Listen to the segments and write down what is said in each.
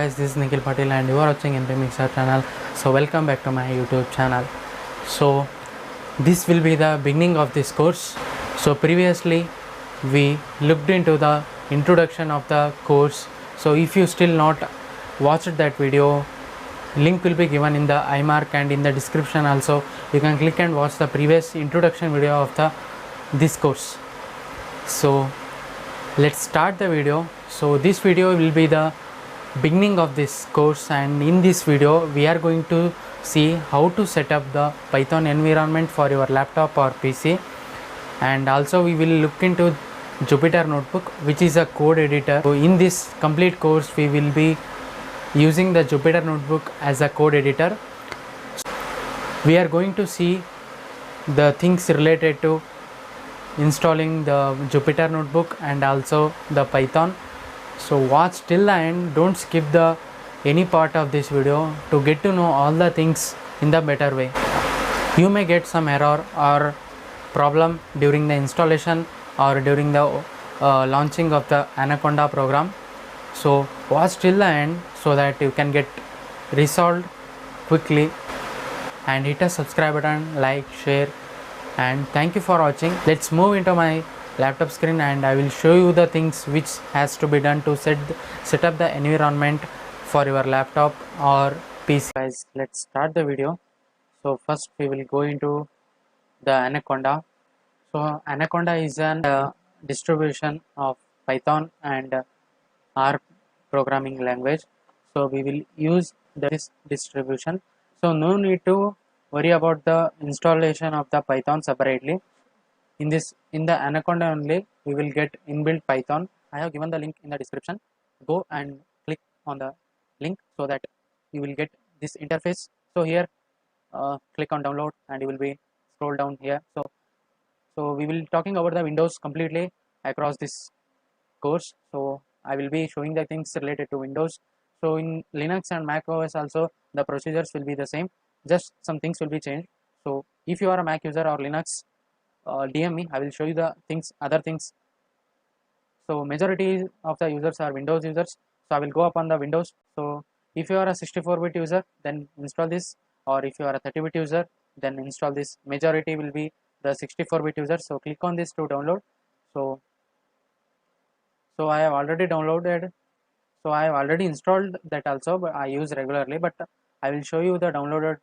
guys, this is Nikhil Patil and you are watching MP Mixer channel. So welcome back to my YouTube channel. So this will be the beginning of this course. So previously we looked into the introduction of the course. So if you still not watched that video, link will be given in the iMark and in the description also. You can click and watch the previous introduction video of this course. So let's start the video. So this video will be the beginning of this course, and in this video we are going to see how to set up the Python environment for your laptop or PC, and also we will look into Jupyter Notebook, which is a code editor. So in this complete course we will be using the Jupyter Notebook as a code editor. We are going to see the things related to installing the Jupyter Notebook and also the Python. So watch till the end, don't skip any part of this video to get to know all the things in the better way. You may get some error or problem during the installation or during the launching of the Anaconda program. So watch till the end so that you can get resolved quickly, and hit a subscribe button, like, share, and thank you for watching. Let's move into my laptop screen and I will show you the things which has to be done to set up the environment for your laptop or PC. Guys, let's start the video. So first we will go into the Anaconda. So Anaconda is an distribution of Python and R programming language. So we will use this distribution. So no need to worry about the installation of the Python separately. In the Anaconda only we will get inbuilt Python. I have given the link in the description. Go and click on the link so that you will get this interface. So here click on download and you will be scroll down here. So we will talking about the Windows completely across this course. So I will be showing the things related to Windows. So in Linux and Mac OS also the procedures will be the same, just some things will be changed. So if you are a Mac user or Linux, DM me, I will show you the things, other things. So majority of the users are Windows users, so I will go upon the Windows. So if you are a 64-bit user, then install this, or if you are a 30-bit user, then install this. Majority will be the 64-bit user. So click on this to download. So I have already downloaded, so I have already installed that also, but I use regularly, but I will show you the downloaded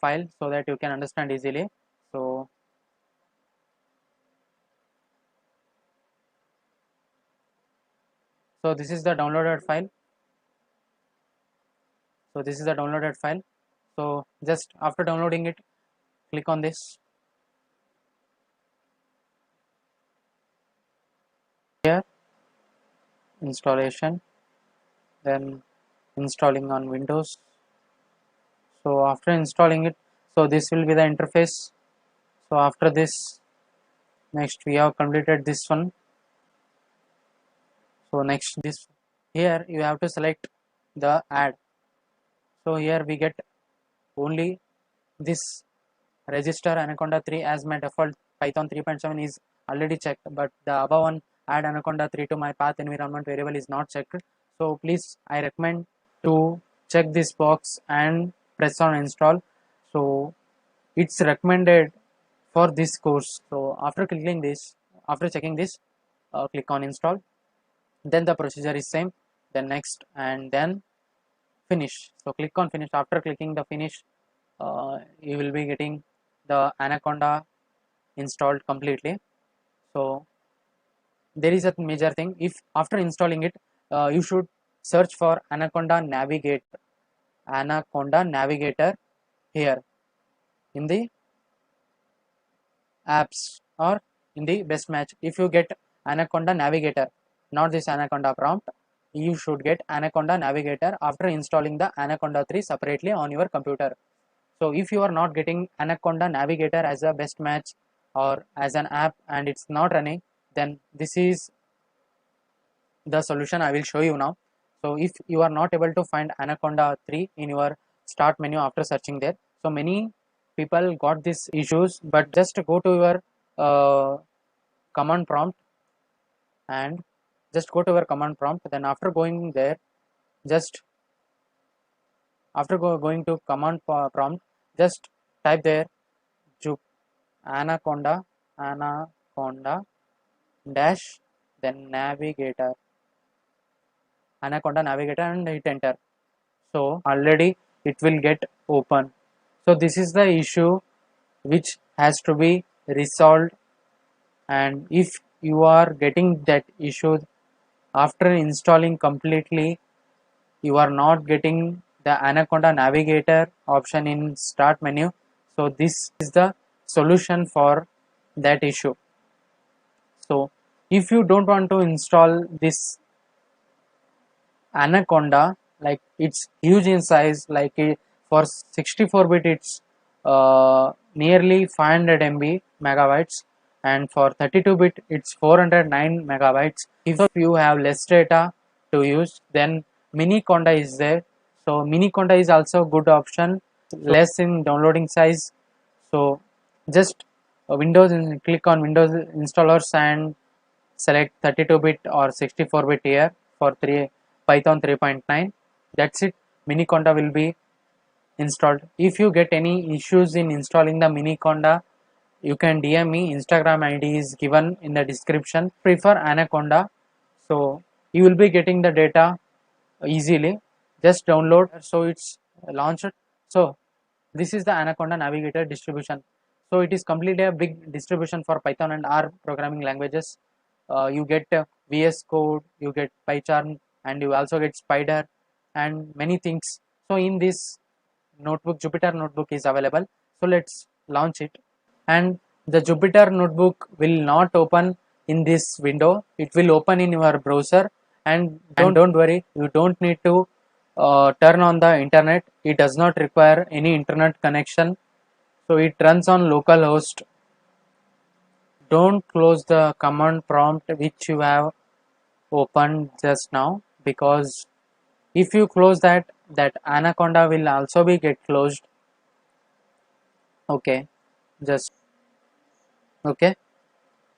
file so that you can understand easily. So this is the downloaded file. So this is the downloaded file. So just after downloading it, click on this. Here, installation, then installing on Windows. So after installing it, so this will be the interface. So after this, next we have completed this one. So next this, here you have to select the add. So here we get only this register Anaconda 3 as my default. Python 3.7 is already checked, but the above one, add Anaconda 3 to my path environment variable, is not checked. So please, I recommend to check this box and press on install. So it's recommended for this course. So after clicking this, after checking this, click on install. Then the procedure is same, then next, and then finish. So click on finish. After clicking the finish, you will be getting the Anaconda installed completely. So there is a major thing. If after installing it, you should search for Anaconda Navigator here in the apps or in the best match. If you get Anaconda Navigator, not this Anaconda prompt, you should get Anaconda Navigator after installing the Anaconda 3 separately on your computer. So if you are not getting Anaconda Navigator as a best match or as an app and it's not running, then this is the solution I will show you now. So if you are not able to find Anaconda 3 in your start menu after searching there, so many people got these issues, but just go to your command prompt and just go to your command prompt. Then after going there, just after going to command prompt, just type there Jup anaconda dash then anaconda navigator and hit enter. So already it will get open. So this is the issue which has to be resolved, and if you are getting that issue after installing completely, you are not getting the anaconda navigator option in start menu, so this is the solution for that issue. So if you don't want to install this anaconda, like it's huge in size, like for 64-bit it's nearly 500 MB megabytes, and for 32-bit it's 409 megabytes. If you have less data to use, then Miniconda is there. So Miniconda is also a good option, less in downloading size. So just Windows, click on Windows installers and select 32-bit or 64-bit here for Python 3.9. That's it. Miniconda will be installed. If you get any issues in installing the Miniconda, you can DM me. Instagram ID is given in the description. Prefer Anaconda, so you will be getting the data easily. Just download, so it's launched. So this is the Anaconda Navigator distribution. So it is completely a big distribution for Python and R programming languages. You get VS Code, you get PyCharm, and you also get Spider and many things. So in this notebook, Jupyter notebook is available. So let's launch it. And the Jupyter notebook will not open in this window. It will open in your browser. And don't worry, you don't need to turn on the internet. It does not require any internet connection. So it runs on localhost. Don't close the command prompt which you have opened just now, because if you close that anaconda will also be get closed. Okay, just okay,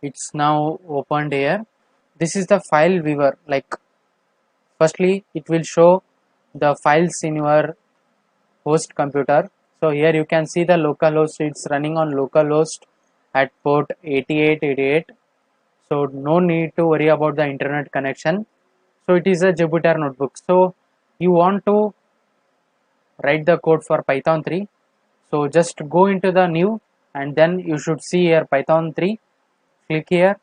it's now opened here. This is the file viewer. Like firstly it will show the files in your host computer. So here you can see the localhost, it's running on localhost at port 8888. So no need to worry about the internet connection. So it is a Jupyter notebook. So you want to write the code for Python 3. So just go into the new, and then you should see here Python 3. Click here,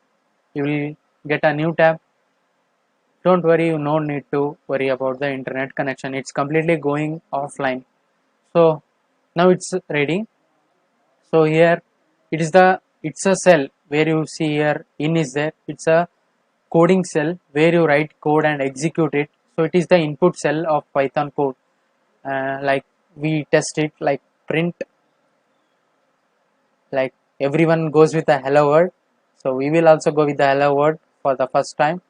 you will get a new tab. Don't worry, you no need to worry about the internet connection. It's completely going offline. So now it's ready. So here it's a cell where you see here in is there. It's a coding cell where you write code and execute it. So it is the input cell of Python code. Like we test it, like print, like everyone goes with the hello world. So we will also go with the hello world for the first time,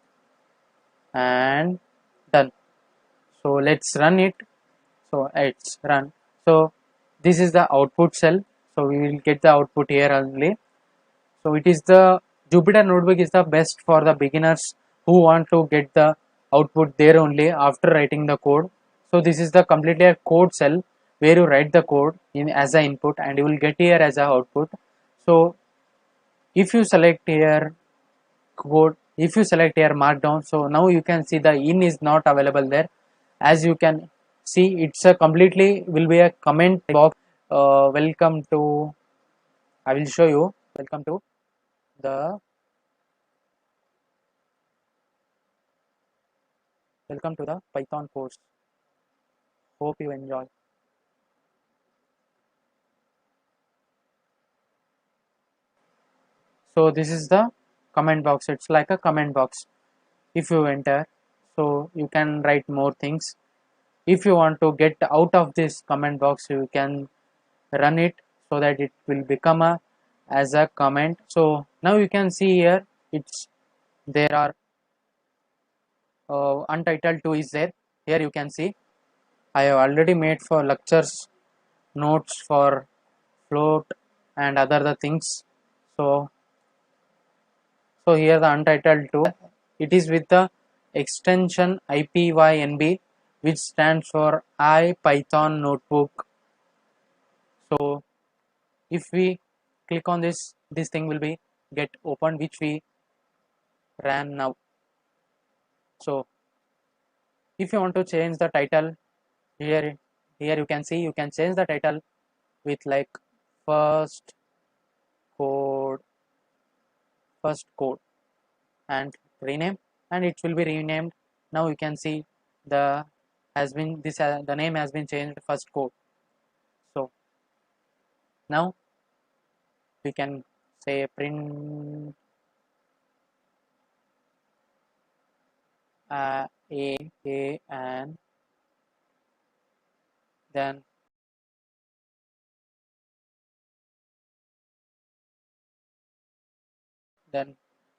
and done. So let's run it. So it's run. So this is the output cell. So we will get the output here only. So it is the Jupyter notebook is the best for the beginners who want to get the output there only after writing the code. So this is the completely a code cell where you write the code in as a input, and you will get here as a output. So if you select here code, if you select here markdown, so now you can see the in is not available there. As you can see, it's a completely will be a comment box. Welcome to, I will show you, welcome to the Python course. Hope you enjoy. So this is the comment box. It's like a comment box. If you enter, so you can write more things. If you want to get out of this comment box, you can run it so that it will become a as a comment. So now you can see here, it's there are untitled 2 is there. Here you can see I have already made for lectures notes for float and other the things. So here the untitled 2, it is with the extension IPYNB which stands for IPython notebook. So if we click on this, this thing will be get opened, which we ran now. So if you want to change the title, here you can see you can change the title with like first code and rename, and it will be renamed. Now you can see the the name has been changed first code. So now we can say print a and then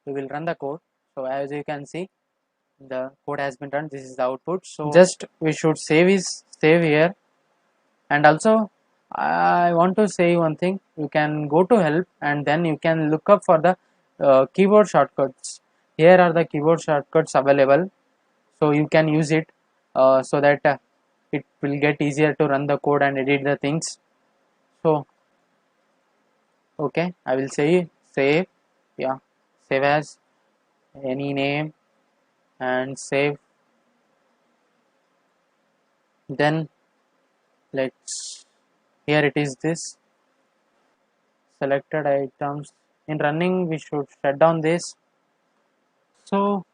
we will run the code. So as you can see, the code has been run. This is the output. So just we should save here. And also I want to say one thing, you can go to help and then you can look up for the keyboard shortcuts. Here are the keyboard shortcuts available, so you can use it so that it will get easier to run the code and edit the things. So okay, I will say save, yeah, save as any name and save. Then let's, here it is, this selected items. In running we should shut down this. So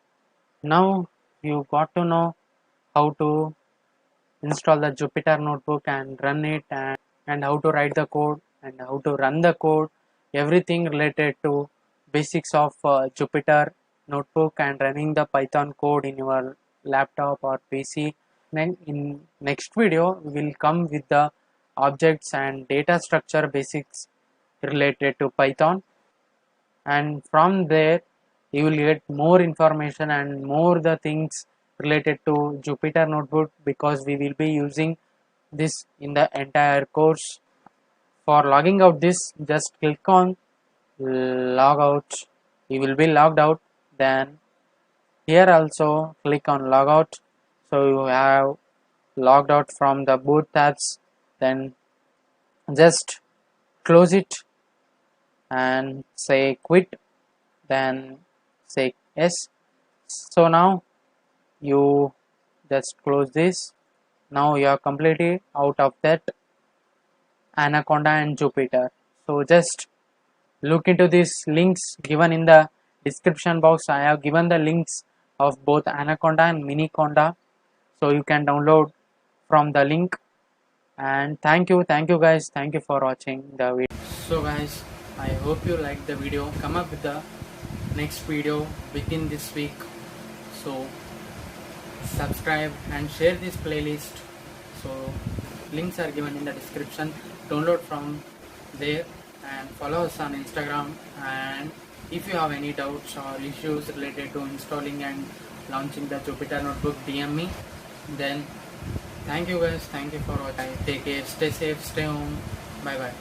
now you got to know how to install the Jupyter notebook and run it, and how to write the code and how to run the code, everything related to basics of Jupyter notebook and running the Python code in your laptop or PC. Then in next video we will come with the objects and data structure basics related to Python, and from there you will get more information and more the things related to Jupyter notebook, because we will be using this in the entire course. For logging out this, just click on log out, you will be logged out. Then here also click on log out, so you have logged out from the both tabs. Then just close it and say quit, then say yes. So now you just close this. Now you are completely out of that Anaconda and Jupyter. So just look into these links given in the description box. I have given the links of both Anaconda and Miniconda, so you can download from the link. And thank you guys, thank you for watching the video. So guys, I hope you liked the video. Come up with the next video within this week. So subscribe and share this playlist. So links are given in the description. Download from there and follow us on Instagram. And if you have any doubts or issues related to installing and launching the Jupyter notebook, DM me. Then thank you guys, thank you for watching. Take care, stay safe, stay home. Bye bye.